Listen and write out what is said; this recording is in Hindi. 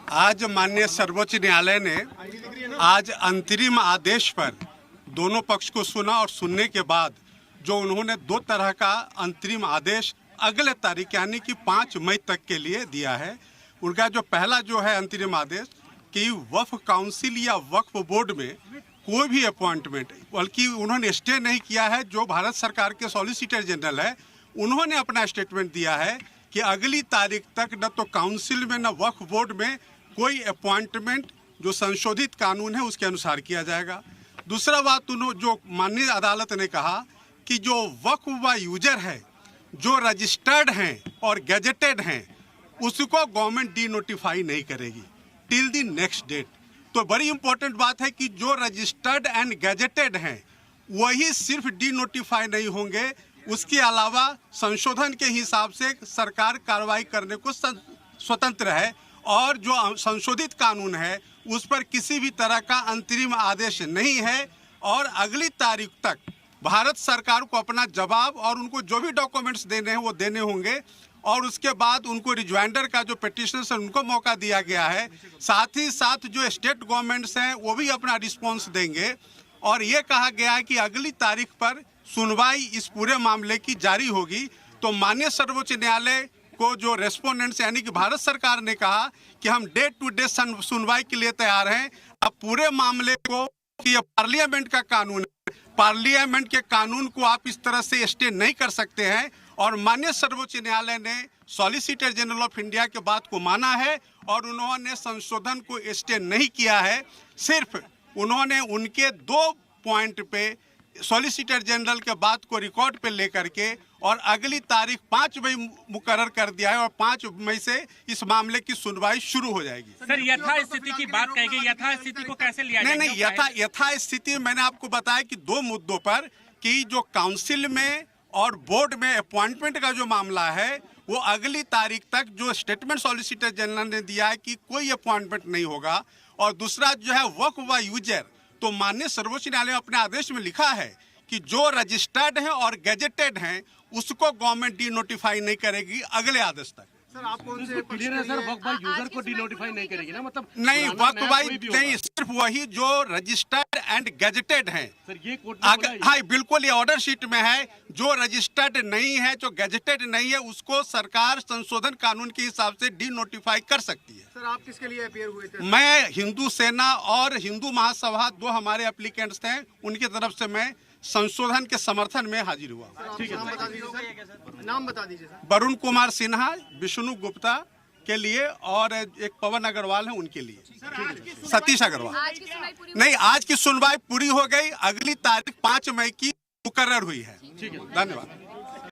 आज माननीय सर्वोच्च न्यायालय ने आज अंतरिम आदेश पर दोनों पक्ष को सुना और सुनने के बाद जो उन्होंने दो तरह का अंतरिम आदेश अगले तारीख यानी कि 5 मई तक के लिए दिया है। उनका जो पहला जो है अंतरिम आदेश कि वक्फ काउंसिल या वक्फ बोर्ड में कोई भी अपॉइंटमेंट, बल्कि उन्होंने स्टे नहीं किया है। जो भारत सरकार के सॉलिसिटर जनरल है उन्होंने अपना स्टेटमेंट दिया है कि अगली तारीख तक न तो काउंसिल में न वक्फ बोर्ड में कोई अपॉइंटमेंट जो संशोधित कानून है उसके अनुसार किया जाएगा। दूसरा बात जो माननीय अदालत ने कहा कि जो वक्फ व यूजर है जो रजिस्टर्ड हैं और गैजेटेड हैं उसको गवर्नमेंट डी नोटिफाई नहीं करेगी टिल द नेक्स्ट डेट। तो बड़ी इंपॉर्टेंट बात है कि जो रजिस्टर्ड एंड गैजेटेड हैं वही सिर्फ डी नोटिफाई नहीं होंगे, उसके अलावा संशोधन के हिसाब से सरकार कार्रवाई करने को स्वतंत्र है और जो संशोधित कानून है उस पर किसी भी तरह का अंतरिम आदेश नहीं है। और अगली तारीख तक भारत सरकार को अपना जवाब और उनको जो भी डॉक्यूमेंट्स देने हैं वो देने होंगे और उसके बाद उनको रिज्वाइंडर का जो पिटिशनर्स है उनको मौका दिया गया है। साथ ही साथ जो स्टेट गवर्नमेंट्स हैं वो भी अपना रिस्पॉन्स देंगे और ये कहा गया है कि अगली तारीख पर सुनवाई इस पूरे मामले की जारी होगी। तो माननीय सर्वोच्च न्यायालय को जो रेस्पोंडेंट्स यानी कि भारत सरकार ने कहा कि हम डे टू डे सुनवाई के लिए तैयार हैं। अब पूरे मामले को कि ये पार्लियामेंट का कानून है, पार्लियामेंट के कानून को आप इस तरह से स्टे नहीं कर सकते हैं। और माननीय सर्वोच्च न्यायालय ने सॉलिसिटर जनरल ऑफ इंडिया के बात को माना है और उन्होंने संशोधन को स्टे नहीं किया है। सिर्फ उन्होंने उनके 2 पॉइंट पे सॉलिसिटर जनरल के बात को रिकॉर्ड पे लेकर के और अगली तारीख 5 मई मुकर्रर कर दिया है और 5 मई से इस मामले की सुनवाई शुरू हो जाएगी। सर, यथास्थिति की बात कही गई, यथास्थिति को कैसे लिया जाएगा? नहीं, यथास्थिति मैंने आपको बताया कि 2 मुद्दों पर कि जो काउंसिल में और बोर्ड में अपॉइंटमेंट का जो मामला है वो अगली तारीख तक जो स्टेटमेंट सॉलिसिटर जनरल ने दिया है कि कोई अपॉइंटमेंट नहीं होगा। और दूसरा जो है वक्फ व यूजर, तो माननीय सर्वोच्च न्यायालय ने अपने आदेश में लिखा है कि जो रजिस्टर्ड हैं और गैजेटेड हैं उसको गवर्नमेंट डी नोटिफाई नहीं करेगी अगले आदेश तक। सर, आपको उनसे क्लियर है सर, वक्फ बाय यूजर को डी नोटिफाई नहीं करेगी ना? मतलब नहीं, वक्फ बाय नहीं, सिर्फ वही जो रजिस्टर्ड एंड गैजेटेड हैं। सर, ये कोर्ट ने बोला है। हाँ बिल्कुल, ये ऑर्डर शीट में है। जो रजिस्टर्ड नहीं है, जो गैजेटेड नहीं है उसको सरकार संशोधन कानून के हिसाब से डी नोटिफाई कर सकती है। सर, आप किसके लिए अपीयर हुए थे? मैं हिंदू सेना और हिंदू महासभा 2 हमारे एप्लीकेंट्स थे, उनकी तरफ से मैं संशोधन के समर्थन में हाजिर हुआ। ठीक है, नाम बता दीजिए सर। नाम बता दीजिए सर। वरुण कुमार सिन्हा, विष्णु गुप्ता के लिए और एक पवन अग्रवाल है उनके लिए, सतीश अग्रवाल। नहीं, आज की सुनवाई पूरी हो गई, अगली तारीख 5 मई की मुकर्रर हुई है। ठीक है, धन्यवाद।